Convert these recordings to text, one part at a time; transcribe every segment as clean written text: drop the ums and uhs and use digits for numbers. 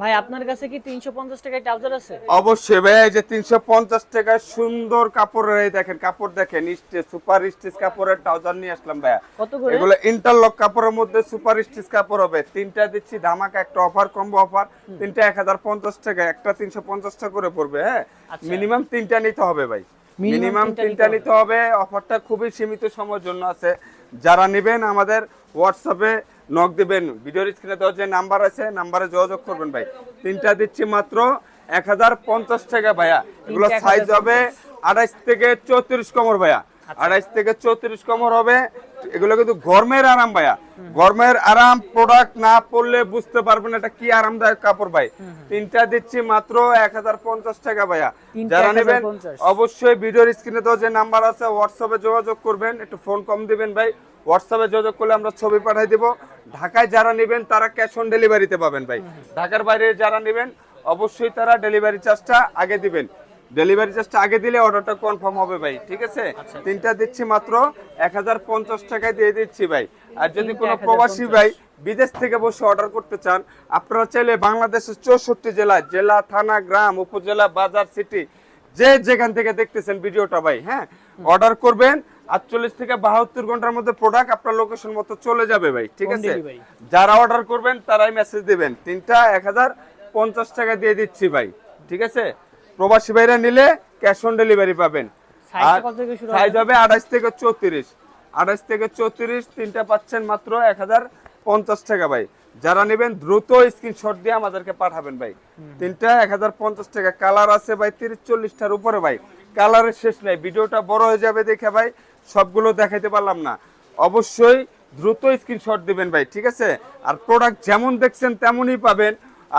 ভাই আপনার কাছে কি 350 টাকায় ট্রাউজার আছে? অবশ্যই ভাই, এই যে 350 টাকায় সুন্দর কাপড়ের, এই দেখেন কাপড় দেখেন, স্টিচ সুপার স্টিচ কাপড়ের ট্রাউজার নিয়ে আসলাম ভাইয়া। কত করে? এগুলো ইন্টারলক কাপড়ের মধ্যে সুপার স্টিচ কাপড় হবে। তিনটা দিচ্ছি ধামাকা একটা অফার, কম্বো অফার। তিনটা 1050 টাকা, একটা 350 টাকা করে পড়বে। হ্যাঁ, আচ্ছা। মিনিমাম তিনটা নিতে হবে ভাই, মিনিমাম তিনটা নিতে হবে। অফারটা খুবই সীমিত সময়ের জন্য আছে। যারা নেবেন আমাদের হোয়াটসঅ্যাপে নক দিবেন, ভিডিওর স্ক্রিনে দেওয়া যে নাম্বার আছে নাম্বারে যোগাযোগ করবেন ভাই। তিনটা দিচ্ছি মাত্র 1050 টাকা ভাইয়া। এগুলো সাইজ হবে 28 থেকে 34 কমর ভাইয়া, 28 থেকে 34 কমর হবে। এগুলো কিন্তু গরমের আরাম ভাইয়া, গরমের আরাম। প্রোডাক্ট না পরলে বুঝতে পারবেন এটা কি আরামদায়ক কাপড় ভাই। তিনটা দিচ্ছি মাত্র 1050 টাকা ভাইয়া। যারা নেবেন অবশ্যই ভিডিওর স্ক্রিনে দেওয়া যে নাম্বার আছে হোয়াটসঅ্যাপে যোগাযোগ করবেন, একটু ফোন কম দিবেন ভাই। হোয়াটসঅ্যাপে যোগাযোগ করলে আমরা ছবি পাঠিয়ে দিব। ঢাকায় যারা নেবেন তারা ক্যাশ অন ডেলিভারিতে পাবেন ভাই। ঢাকার বাইরে যারা নেবেন অবশ্যই তারা ডেলিভারি চার্জটা আগে দিবেন। ডেলিভারি চার্জটা আগে দিলে অর্ডারটা কনফার্ম হবে ভাই, ঠিক আছে? তিনটা দিচ্ছি মাত্র 1050 টাকায় দিয়ে দিচ্ছি ভাই। আর যদি কোনো প্রবাসী ভাই বিদেশ থেকে বসে অর্ডার করতে চান, আপনারা চাইলে বাংলাদেশের 64 জেলা, থানা, গ্রাম, উপজেলা, বাজার, সিটি, যে যেখান থেকে দেখতেছেন ভিডিওটা ভাই, হ্যাঁ, অর্ডার করবেন। 48 থেকে 72 ঘন্টার মধ্যে প্রোডাক্ট আপনার লোকেশন মতো চলে যাবে ভাই, ঠিক আছে? যারা অর্ডার করবেন তারাই মেসেজ দিবেন। তিনটা 1050 টাকা দিয়ে দিচ্ছি ভাই, ঠিক আছে? প্রবাসী ভাইরা নিলে ক্যাশ অন ডেলিভারি পাবেন। আর সাইজ হবে 28 থেকে 34, 28 থেকে 34, তিনটা পাচ্ছেন মাত্র 1050 টাকা ভাই। যারা নেবেন দ্রুত স্ক্রিনশট দিয়ে আমাদেরকে পাঠাবেন ভাই। তিনটা 1050 টাকা। কালার আছে ভাই 30-40টার উপরে ভাই, কালারের শেষ নাই। ভিডিওটা বড় হয়ে যাবে দেখে ভাই সবগুলো দেখাইতে পারলাম না। অবশ্যই দ্রুত স্ক্রিনশট দিবেন ভাই, ঠিক আছে? আর প্রোডাক্ট যেমন দেখছেন তেমনই পাবেন।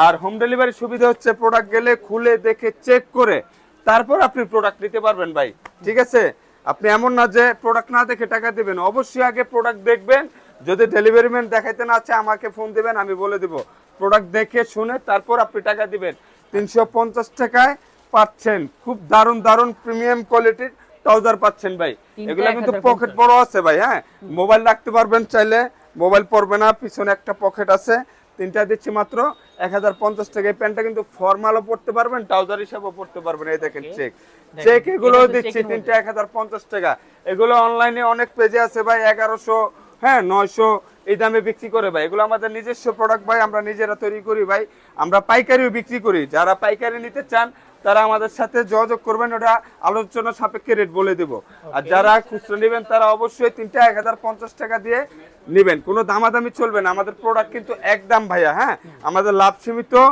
আর হোম ডেলিভারি সুবিধা হচ্ছে প্রোডাক্ট গেলে খুলে দেখে চেক করে তারপর আপনি প্রোডাক্ট নিতে পারবেন ভাই, ঠিক আছে? আপনি এমন না যে প্রোডাক্ট না দেখে টাকা দিবেন, অবশ্যই আগে প্রোডাক্ট দেখবেন। যদি ডেলিভারি ম্যান দেখাইতে না চায় আমাকে ফোন দিবেন, আমি বলে দিব। প্রোডাক্ট দেখে শুনে তারপর আপনি টাকা দিবেন। 350 টাকায় পাচ্ছেন খুব দারুণ দারুণ প্রিমিয়াম কোয়ালিটির ট্রাউজার পাচ্ছেন ভাই। এগুলো কিন্তু পকেট বড় আছে ভাই, হ্যাঁ, মোবাইল রাখতে পারবেন চাইলে, মোবাইল পড়বে না, পিছনে একটা পকেট আছে। তিনটা দিচ্ছি মাত্র 1050 টাকা। এই প্যান্টটা কিন্তু ফর্মালও পড়তে পারবেন, ট্রাউজার হিসাবেও পড়তে পারবেন। এই দেখেন চেক এগুলো দিচ্ছি তিনটা 1050 টাকা। এগুলো অনলাইনে অনেক পেজে আছে ভাই, 1100, হ্যাঁ 900 এই দামে বিক্রি করে ভাই। এগুলো আমাদের নিজস্ব প্রোডাক্ট ভাই, আমরা নিজেরা তৈরি করি ভাই। আমরা পাইকারিও বিক্রি করি। যারা পাইকারি নিতে চান তারা আমাদের সাথে যোগাযোগ করবেন, ওটা আলোচনা সাপেক্ষে রেট বলে দিব। আর যারা খুচরা নেবেন তারা অবশ্যই তিনটা 1050 টাকা দিয়ে নেবেন। কোনো দামাদামি চলবে না, আমাদের প্রোডাক্ট কিন্তু একদম ভাইয়া, হ্যাঁ, আমাদের লাভ সীমিত।